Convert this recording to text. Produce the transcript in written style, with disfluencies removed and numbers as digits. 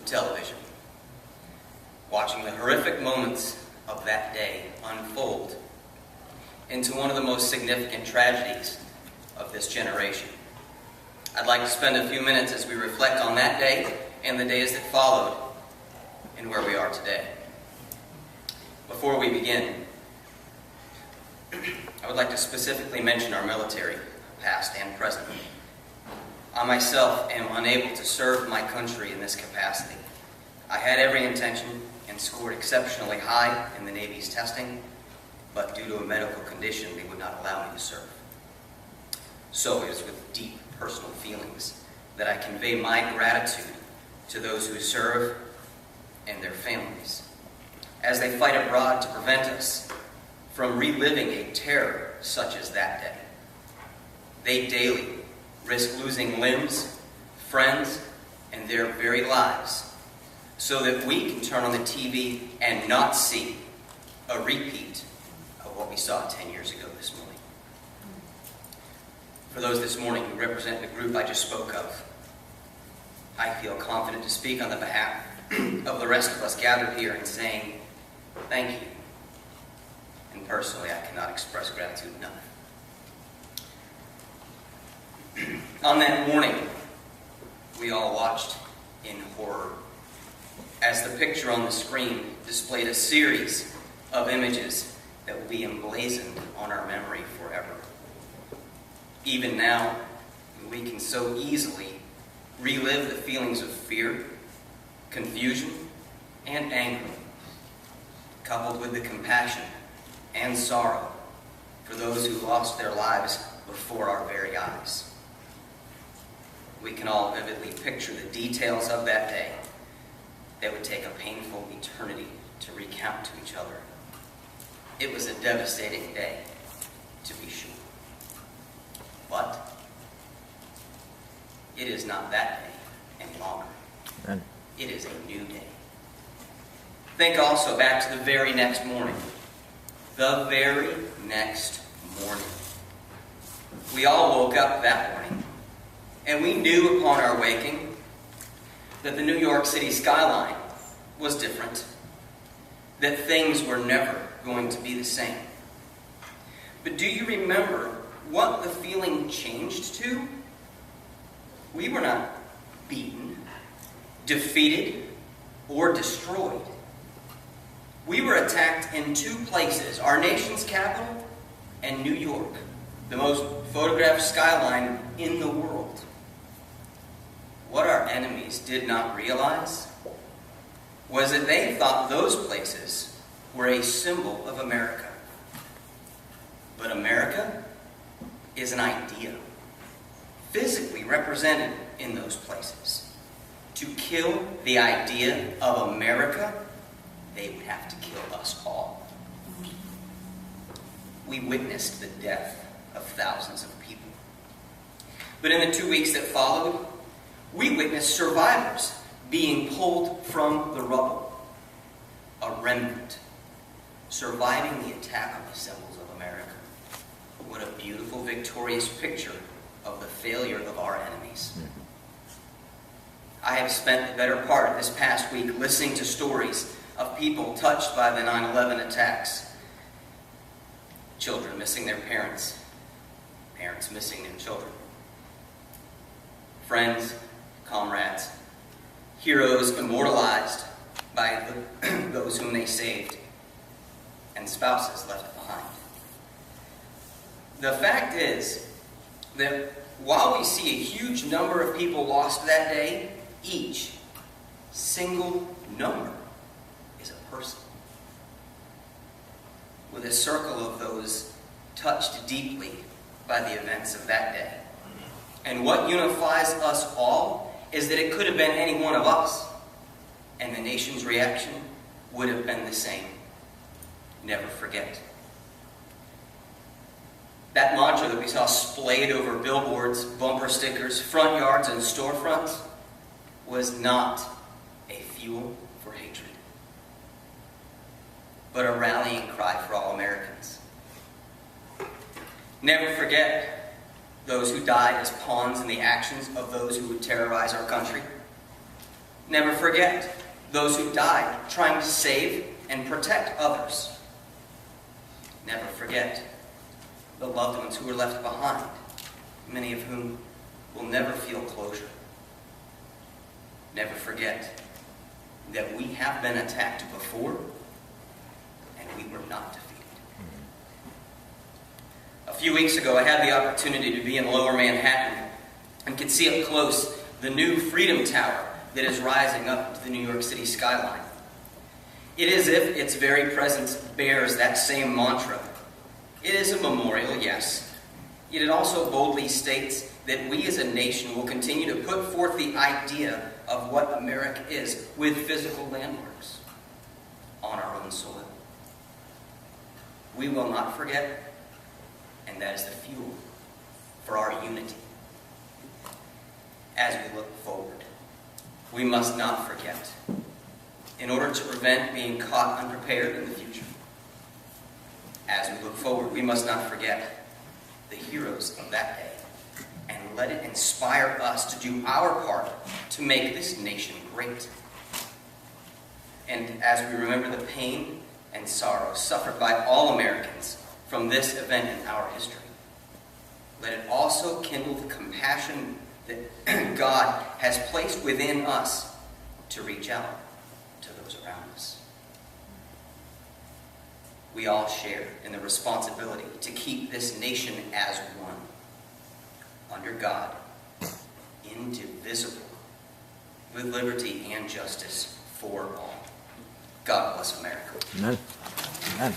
television, watching the horrific moments of that day unfold into one of the most significant tragedies of this generation. I'd like to spend a few minutes as we reflect on that day and the days that followed and where we are today. Before we begin, I would like to specifically mention our military, past and present. I myself am unable to serve my country in this capacity. I had every intention and scored exceptionally high in the Navy's testing, but due to a medical condition, they would not allow me to serve. So it is with deep personal feelings that I convey my gratitude to those who serve and their families, as they fight abroad to prevent us from reliving a terror such as that day. They daily risk losing limbs, friends, and their very lives, so that we can turn on the TV and not see a repeat of what we saw 10 years ago this morning. For those this morning who represent the group I just spoke of, I feel confident to speak on the behalf of the rest of us gathered here in saying thank you. And personally, I cannot express gratitude enough. On that morning, we all watched in horror as the picture on the screen displayed a series of images that will be emblazoned on our memory forever. Even now, we can so easily relive the feelings of fear, confusion, and anger, coupled with the compassion and sorrow for those who lost their lives before our very eyes. We can all vividly picture the details of that day that would take a painful eternity to recount to each other. It was a devastating day, to be sure. But it is not that day any longer. Amen. It is a new day. Think also back to the very next morning. The very next morning. We all woke up that morning, and we knew upon our waking that the New York City skyline was different, that things were never going to be the same. But do you remember what the feeling changed to? We were not beaten, defeated, or destroyed. We were attacked in two places, our nation's capital and New York, the most photographed skyline in the world. What our enemies did not realize was that they thought those places were a symbol of America. But America is an idea, physically represented in those places. To kill the idea of America, they would have to kill us all. We witnessed the death of thousands of people. But in the 2 weeks that followed, we witnessed survivors being pulled from the rubble. A remnant surviving the attack on the symbols of America. What a beautiful, victorious picture of the failure of our enemies. I have spent the better part of this past week listening to stories of people touched by the 9/11 attacks. Children missing their parents, parents missing their children. Friends, comrades, heroes immortalized by those whom they saved, and spouses left behind. The fact is that while we see a huge number of people lost that day, each single number is a person, with a circle of those touched deeply by the events of that day. And what unifies us all is that it could have been any one of us, and the nation's reaction would have been the same. Never forget. That mantra that we saw splayed over billboards, bumper stickers, front yards, and storefronts was not a fuel for hatred, but a rallying cry for all Americans. Never forget those who died as pawns in the actions of those who would terrorize our country. Never forget those who died trying to save and protect others. Never forget the loved ones who were left behind, many of whom will never feel closure. Never forget that we have been attacked before and we were not defeated. A few weeks ago, I had the opportunity to be in Lower Manhattan and could see up close the new Freedom Tower that is rising up into the New York City skyline. It is as if its very presence bears that same mantra. It is a memorial, yes, yet it also boldly states that we as a nation will continue to put forth the idea of what America is with physical landmarks on our own soil. We will not forget, and that is the fuel for our unity. As we look forward, we must not forget, in order to prevent being caught unprepared in the future. As we look forward, we must not forget the heroes of that day, and let it inspire us to do our part to make this nation great. And as we remember the pain and sorrow suffered by all Americans from this event in our history, let it also kindle the compassion that God has placed within us to reach out to those around us. We all share in the responsibility to keep this nation as one, under God, indivisible, with liberty and justice for all. God bless America. Amen. Amen.